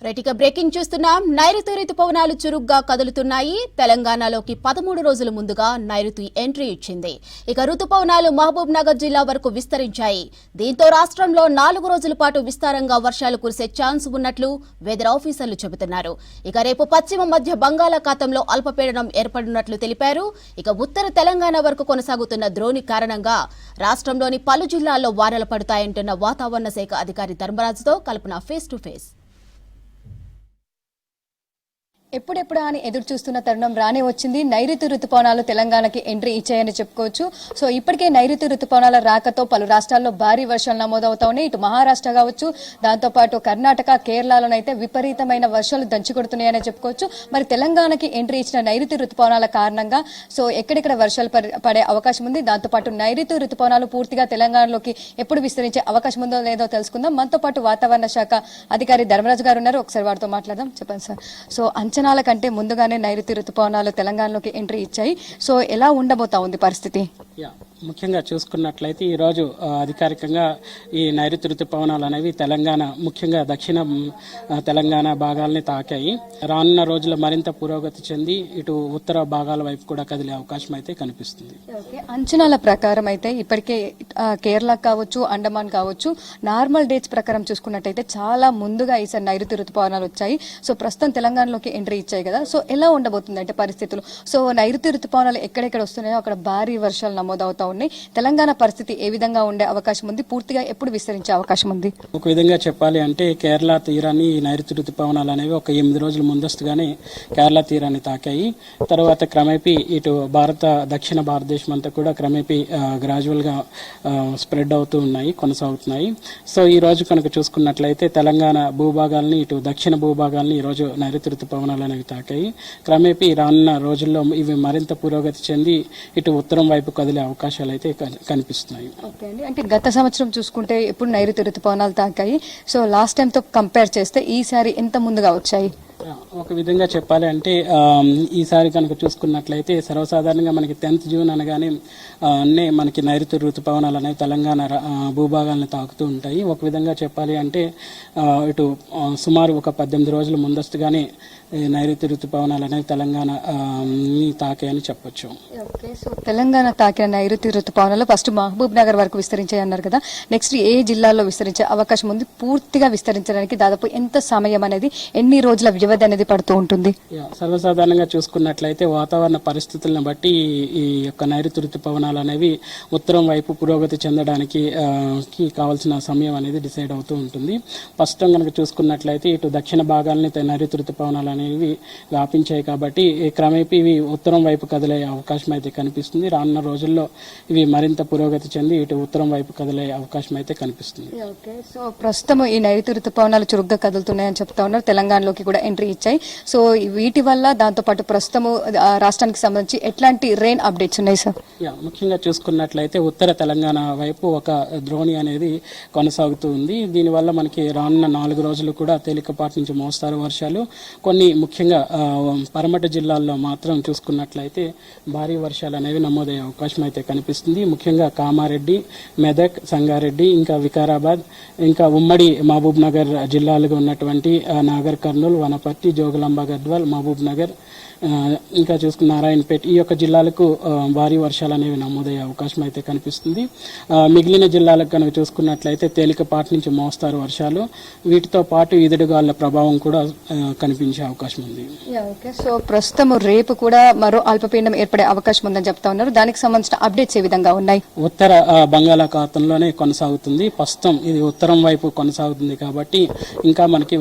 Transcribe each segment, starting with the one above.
Right breaking చూస్తున్నాం. నైరుతి రుతుపవనాలు చురుగ్గా కదులుతున్నాయి. తెలంగాణలోకి 13 రోజుల ముందుగా నైరుతి ఎంట్రీ ఇచ్చింది. ఇక రుతుపవనాలు మహబూబ్ నగర్ జిల్లా వరకు విస్తరించాయి. దీంతో రాష్ట్రంలో 4 రోజుల పాటు విస్తారంగా వర్షాలు కురిసే ఛాన్స్ ఉన్నట్లు వెదర్ ఆఫీసర్లు చెబుతున్నారు. ఇక రేపు పశ్చిమ మధ్య బంగాళాఖాతంలో అల్పపీడనం ఏర్పడినట్లు తెలిపారు. ఇక ఉత్తర తెలంగాణ వరకు కొనసాగుతున్న ద్రోణి కారణంగా రాష్ట్రంలోని పలు జిల్లాల్లో వానలు పడతాయంటున్న వాతావరణ శాఖ అధికారి ధర్మరాజుతో కల్పన ఫేస్ టు ఫేస్. ఎప్పుడెప్పుడా అని ఎదురు చూస్తున్న తరుణం రానే వచ్చింది. నైరుతి రుతుపవనాలు తెలంగాణకి ఎంట్రీ ఇచ్చాయని చెప్పుకోవచ్చు. సో ఇప్పటికే నైరుతి రుతుపవనాల రాకతో పలు రాష్ట్రాల్లో భారీ వర్షాలు నమోదవుతా ఉన్నాయి. ఇటు మహారాష్ట్ర కావచ్చు, దాంతోపాటు కర్ణాటక, కేరళలోనైతే విపరీతమైన వర్షాలు దంచుకొడుతున్నాయని చెప్పుకోవచ్చు. మరి తెలంగాణకి ఎంట్రీ ఇచ్చిన నైరుతి రుతుపవనాల కారణంగా సో ఎక్కడెక్కడ వర్షాలు పడే అవకాశం ఉంది, దాంతోపాటు నైరుతి రుతుపవనాలు పూర్తిగా తెలంగాణలోకి ఎప్పుడు విస్తరించే అవకాశం ఉందో లేదో తెలుసుకుందాం. మనతో పాటు వాతావరణ శాఖ అధికారి ధర్మరాజు గారు ఉన్నారు. ఒకసారి వారితో మాట్లాడదాం. చెప్పండి సార్. సో అంచనాల కంటే ముందుగానే నైరుతి రుతుపవనాలు తెలంగాణలోకి ఎంట్రీ ఇచ్చాయి. సో ఎలా ఉండబోతా ఉంది పరిస్థితి? ముఖ్యంగా చూసుకున్నట్లయితే ఈరోజు అధికారికంగా ఈ నైరుతి రుతుపవనాలు అనేవి తెలంగాణ, ముఖ్యంగా దక్షిణ తెలంగాణ భాగాల్ని తాకాయి. రానున్న రోజుల్లో మరింత పురోగతి చెంది ఇటు ఉత్తర భాగాల వైపు కూడా కదిలే అవకాశం అయితే కనిపిస్తుంది. అంచనాల ప్రకారం అయితే ఇప్పటికే కేరళ కావచ్చు, అండమాన్ కావచ్చు, నార్మల్ డేట్స్ ప్రకారం చూసుకున్నట్టయితే చాలా ముందుగా ఈసారి నైరుతి రుతుపవనాలు వచ్చాయి. సో ప్రస్తుతం తెలంగాణలోకి ఎంట్రీ ఇచ్చాయి కదా. సో ఎలా ఉండబోతుంది అంటే పరిస్థితులు? సో నైరుతి రుతుపవనాలు ఎక్కడెక్కడ వస్తున్నాయో అక్కడ భారీ వర్షాలు నమోదవుతా ఉన్నాయి. తెలంగాణ పరిస్థితి ఏ విధంగా ఉండే అవకాశం ఉంది? పూర్తిగా ఎప్పుడు విస్తరించే అవకాశం ఉంది? ఒక విధంగా చెప్పాలి అంటే కేరళ తీరాన్ని నైరుతి రుతుపవనాలు అనేవి ఒక 8 రోజుల ముందస్తుగానే కేరళ తీరాన్ని తాకాయి. తర్వాత క్రమేపీ ఇటు దక్షిణ భారతదేశం అంతా కూడా క్రమేపీ గ్రాడ్యువల్ గా స్ప్రెడ్ అవుతూ ఉన్నాయి, కొనసాగుతున్నాయి. సో ఈ రోజు కనుక చూసుకున్నట్లయితే తెలంగాణ భూభాగాల్ని, ఇటు దక్షిణ భూభాగాల్ని ఈ రోజు నైరుతి రుతుపవనాలు అనేవి తాకాయి. క్రమేపీ రానున్న రోజుల్లో ఇవి మరింత పురోగతి చెంది ఇటు ఉత్తరం వైపు కదిలే అవకాశాలు అయితే కనిపిస్తున్నాయి. అంటే గత సంవత్సరం చూసుకుంటే ఎప్పుడు నైరుతి రుతుపవనాలు తాకాయి. సో లాస్ట్ టైం తో కంపేర్ చేస్తే ఈసారి ఎంత ముందుగా వచ్చాయి? ఒక విధంగా చెప్పాలి అంటే ఈసారి కనుక చూసుకున్నట్లయితే సర్వసాధారణంగా మనకి 10th జూన్ అనగానే అన్నీ మనకి నైరుతి రుతుపవనాలు అనేవి తెలంగాణ భూభాగాలను తాకుతూ ఉంటాయి. ఒక విధంగా చెప్పాలి అంటే ఇటు సుమారు ఒక 18 రోజుల ముందస్తుగానే నైరుతి రుతుపవనాలు అనేవి తెలంగాణ తాకాయని చెప్పొచ్చు. సో తెలంగాణ తాకిన నైరుతి రుతుపవనాలు ఫస్ట్ మహబూబ్ నగర్ వరకు విస్తరించాయి అన్నారు కదా. నెక్స్ట్ ఏ జిల్లాల్లో విస్తరించే అవకాశం ఉంది? పూర్తిగా విస్తరించడానికి దాదాపు ఎంత సమయం అనేది, ఎన్ని రోజుల వ్యవధి అనేది పడుతూ ఉంటుంది? సర్వసాధారణంగా చూసుకున్నట్లయితే వాతావరణ పరిస్థితులను బట్టి ఈ యొక్క నైరుతి రుతుపవనాలు అనేవి ఉత్తరం వైపు పురోగతి చెందడానికి కావాల్సిన సమయం అనేది డిసైడ్ అవుతూ ఉంటుంది. ప్రస్తుతం కనుక చూసుకున్నట్లయితే ఇటు దక్షిణ భాగాలని నైరుతి రుతుపవనాలు అనేవి వ్యాపించాయి కాబట్టి క్రమేపీ ఇవి ఉత్తరం వైపు కదిలే అవకాశం అయితే కనిపిస్తుంది. రానున్న రోజుల్లో ఇవి మరింత పురోగతి చెంది ఇటు ఉత్తరం వైపు కదిలే అవకాశం అయితే కనిపిస్తుంది. సో ప్రస్తుతం ఈ నైరుతి రుతుపవనాలు చురుగ్గా కదులుతున్నాయని చెప్తా ఉన్నారు. తెలంగాణలోకి కూడా ఎంట్రీ ఇచ్చాయి. సో వీటి వల్ల దాంతోపాటు ప్రస్తుతం రాష్ట్రానికి సంబంధించి ఎట్లాంటి రెయిన్ అప్డేట్స్ ఉన్నాయి సార్? ముఖ్యంగా చూసుకున్నట్లయితే ఉత్తర తెలంగాణ వైపు ఒక ద్రోణి అనేది కొనసాగుతూ ఉంది. దీనివల్ల మనకి రానున్న 4 రోజులు కూడా తేలికపాటి నుంచి మోస్తారు వర్షాలు. కొన్ని ముఖ్యంగా పరమట జిల్లాల్లో మాత్రం చూసుకున్నట్లయితే భారీ వర్షాలు అనేవి నమోదయ్యే అవకాశం అయితే కనిపిస్తుంది. ముఖ్యంగా కామారెడ్డి, మెదక్, సంగారెడ్డి, ఇంకా వికారాబాద్, ఇంకా ఉమ్మడి మహబూబ్ నగర్ జిల్లాలుగా ఉన్నటువంటి నాగర్ కర్నూలు, వనపర్తి, జోగులాంబ గద్వాల్, మహబూబ్ నగర్, ఇంకా చూసుకున్న నారాయణపేట, ఈ యొక్క జిల్లాలకు భారీ వర్షాలు అనేవి నమోదయ్యే అవకాశం అయితే కనిపిస్తుంది. మిగిలిన జిల్లాలకు కనుక చూసుకున్నట్లయితే తేలికపాటి నుంచి మోస్తారు వర్షాలు. వీటితో పాటు ఈదుడుగాళ్ల ప్రభావం కూడా కనిపించే అవకాశం ఉంది. సో ప్రస్తుతం రేపు కూడా మరో అల్పపీడనం ఏర్పడే అవకాశం ఉందని చెప్తా ఉన్నారు. దానికి సంబంధించిన అప్డేట్స్ ఏ విధంగా ఉన్నాయి? ఉత్తర బంగాళాఖాతంలోనే కొనసాగుతుంది. ప్రస్తుతం ఇది ఉత్తరం వైపు కొనసాగుతుంది కాబట్టి ఇంకా మనకి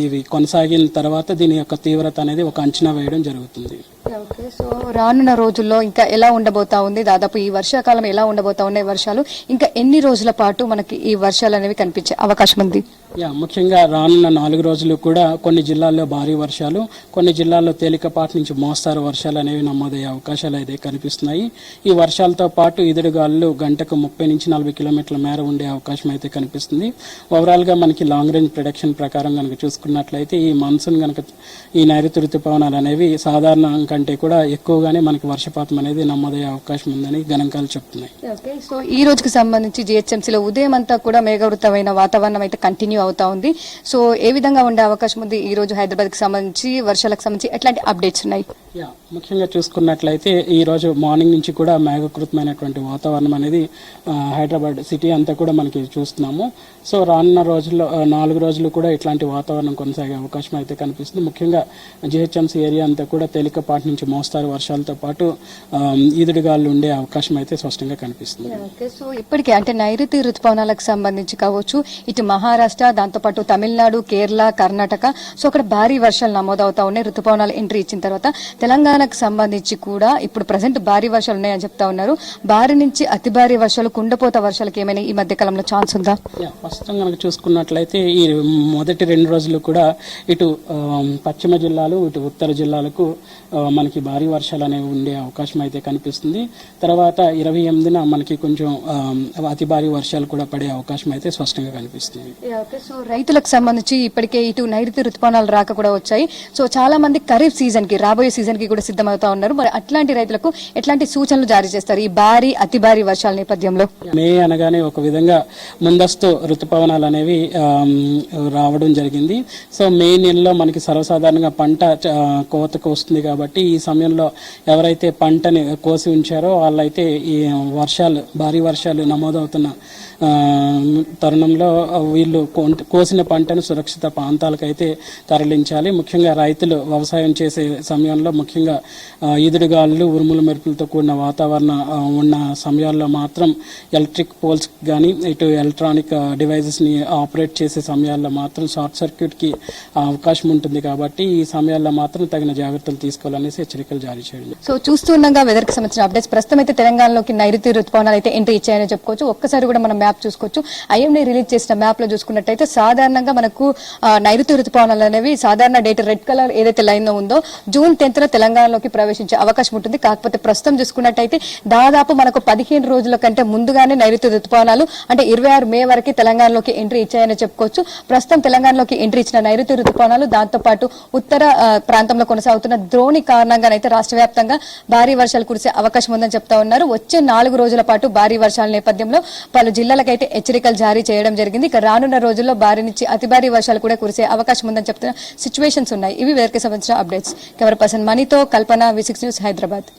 ఇవి కొనసాగిన తర్వాత దీని యొక్క తీవ్రత అనేది ఒక అంచనా వేయడం జరుగుతుంది. సో రానున్న రోజుల్లో ఇంకా ఎలా ఉండబోతా ఉంది? దాదాపు ఈ వర్షాకాలం ఎలా ఉండబోతా ఉన్నాయి వర్షాలు? ఇంకా ఎన్ని రోజుల పాటు మనకి ఈ వర్షాలు అనేవి కనిపించే అవకాశం ఉంది? ముఖ్యంగా రానున్న 4 రోజులు కూడా కొన్ని జిల్లాల్లో భారీ వర్షాలు, కొన్ని జిల్లాల్లో తేలికపాటి నుంచి మోస్తారు వర్షాలు అనేవి నమోదయ్యే అవకాశాలు అయితే కనిపిస్తున్నాయి. ఈ వర్షాలతో పాటు ఈదుడుగాలు గంటకు 30 నుంచి 40 కిలోమీటర్ల మేర ఉండే అవకాశం అయితే కనిపిస్తుంది. ఓవరాల్ గా మనకి లాంగ్ రేంజ్ ప్రొడక్షన్ ప్రకారం కనుక చూసుకున్నట్లయితే ఈ మాన్సూన్ కనుక ఈ నైరుతి రుతుపవనాలు అనేవి సాధారణంగా కంటే కూడా ఎక్కువగానే మనకి వర్షపాతం అనేది నమోదయ్యే అవకాశం ఉందని గణాంకాలు చెప్తున్నాయి. ఓకే, సో ఈ రోజుకి సంబంధించి జిహెచ్ఎంసీలో ఉదయం అంతా కూడా మేఘవృతమైన వాతావరణం అయితే కంటిన్యూ అవుతా ఉంది. సో ఏ విధంగా ఉండే అవకాశం ఉంది ఈ రోజు హైదరాబాద్కి సంబంధించి, వర్షాలకు సంబంధించి ఎట్లాంటి అప్డేట్స్ ఉన్నాయి? ముఖ్యంగా చూసుకున్నట్లయితే ఈ రోజు మార్నింగ్ నుంచి కూడా మేఘకృతమైనటువంటి వాతావరణం అనేది హైదరాబాద్ సిటీ అంతా కూడా మనకి చూస్తున్నాము. సో రానున్న రోజుల్లో 4 రోజులు కూడా ఇట్లాంటి వాతావరణం కొనసాగే అవకాశం అయితే కనిపిస్తుంది. ముఖ్యంగా జిహెచ్ఎంసీ ఏరియా అంతా కూడా తేలికపాటి నుంచి మోస్తారు వర్షాలతో పాటు ఈదుడుగాలు ఉండే అవకాశం అయితే స్పష్టంగా కనిపిస్తుంది. ఓకే, సో ఇప్పటికే అంటే నైరుతి రుతుపవనాలకు సంబంధించి కావచ్చు, ఇటు మహారాష్ట్ర, దాంతోపాటు తమిళనాడు, కేరళ, కర్ణాటక, సో అక్కడ భారీ వర్షాలు నమోదవుతా ఉన్నాయి. రుతుపవనాలు ఎంట్రీ ఇచ్చిన తర్వాత తెలంగాణకు సంబంధించి కూడా ఇప్పుడు ప్రజెంట్ భారీ వర్షాలు ఉన్నాయని చెప్తా ఉన్నారు. భారీ నుంచి అతి భారీ వర్షాలు, కుండపోత వర్షాలకు ఏమైనా ఈ మధ్య కాలంలో ఛాన్స్ ఉందా? ప్రస్తుతం కనుక చూసుకున్నట్లయితే ఈ మొదటి 2 రోజులు కూడా ఇటు పశ్చిమ జిల్లాలు, ఇటు ఉత్తర జిల్లాలకు మనకి భారీ వర్షాలు అనేవి ఉండే అవకాశం అయితే కనిపిస్తుంది. తర్వాత 28న మనకి కొంచెం అతి భారీ వర్షాలు కూడా పడే అవకాశం అయితే స్పష్టంగా కనిపిస్తుంది. సో రైతులకు సంబంధించి ఇప్పటికే ఇటు నైరుతి రుతుపవనాలు రాక కూడా వచ్చాయి. సో చాలా మంది ఖరీఫ్ సీజన్ కి, రాబోయే సీజన్ కి కూడా సిద్ధమవుతా ఉన్నారు. మరి అట్లాంటి రైతులకు ఎట్లాంటి సూచనలు జారీ చేస్తారు ఈ భారీ అతి భారీ వర్షాల నేపథ్యంలో? మే అనగానే ఒక విధంగా ముందస్తు రుతుపవనాలు అనేవి రావడం జరిగింది. సో మే నెలలో మనకి సర్వసాధారణంగా పంట కోతకు వస్తుంది కాబట్టి ఈ సమయంలో ఎవరైతే పంటని కోసి ఉంచారో వాళ్ళైతే ఈ భారీ వర్షాలు నమోదవుతున్న తరుణంలో వీళ్ళు కోసిన పంటను సురక్షిత ప్రాంతాలకైతే తరలించాలి. ముఖ్యంగా రైతులు వ్యవసాయం చేసే సమయంలో ముఖ్యంగా ఈదుడుగాలు, ఉరుముల మెరుపులతో కూడిన వాతావరణం ఉన్న సమయాల్లో మాత్రం ఎలక్ట్రిక్ పోల్స్ కానీ ఇటు ఎలక్ట్రానిక్ డివైజెస్ని ఆపరేట్ చేసే సమయాల్లో మాత్రం షార్ట్ సర్క్యూట్కి అవకాశం ఉంటుంది కాబట్టి ఈ సమయాల్లో మాత్రం తగిన జాగ్రత్తలు తీసుకోవాలనేసి హెచ్చరికలు జారీ చేయడం. సో చూస్తుండగా వెదర్కి సంబంధించిన అప్డేట్స్ ప్రస్తుతం అయితే తెలంగాణలోకి నైరుతి రుతుపవనాలు అయితే ఎంట్రీ ఇచ్చాయని చెప్పుకోవచ్చు. ఒక్కసారి కూడా మనం మ్యాప్ చూసుకోవచ్చు. ఐఎండీ రిలీజ్ చేసిన మ్యాప్ లో చూసుకున్నట్టయితే సాధారణంగా మనకు నైరుతి రుతుపవనాలు అనేవి సాధారణ డేట్ రెడ్ కలర్ ఏదైతే లైన్ లో ఉందో జూన్ 10న తెలంగాణలోకి ప్రవేశించే అవకాశం ఉంటుంది. కాకపోతే ప్రస్తుతం చూసుకున్నట్టయితే దాదాపు మనకు 15 రోజుల కంటే ముందుగానే నైరుతి రుతుపవనాలు అంటే 26 మే వరకు తెలంగాణలోకి ఎంట్రీ ఇచ్చాయని చెప్పుకోవచ్చు. ప్రస్తుతం తెలంగాణలోకి ఎంట్రీ ఇచ్చిన నైరుతి రుతుపవనాలు దాంతోపాటు ఉత్తర ప్రాంతంలో కొనసాగుతున్న ద్రోణి కారణంగానైతే రాష్ట్ర వ్యాప్తంగా భారీ వర్షాలు కురిసే అవకాశం ఉందని చెప్తా ఉన్నారు. వచ్చే 4 రోజుల పాటు భారీ వర్షాల నేపథ్యంలో పలు జిల్లాలకైతే హెచ్చరికలు జారీ చేయడం జరిగింది. ఇక రానున్న రోజుల్లో భారీ నుంచి అతి భారీ వర్షాలు కూడా కురిసే అవకాశం ఉందని చెప్తున్న సిచ్యువేషన్స్ ఉన్నాయి. ఇవి వేర్కి సంబంధించిన అప్డేట్స్. కెమెరా పర్సన్ మనీతో కల్పన, V6 న్యూస్, హైదరాబాద్.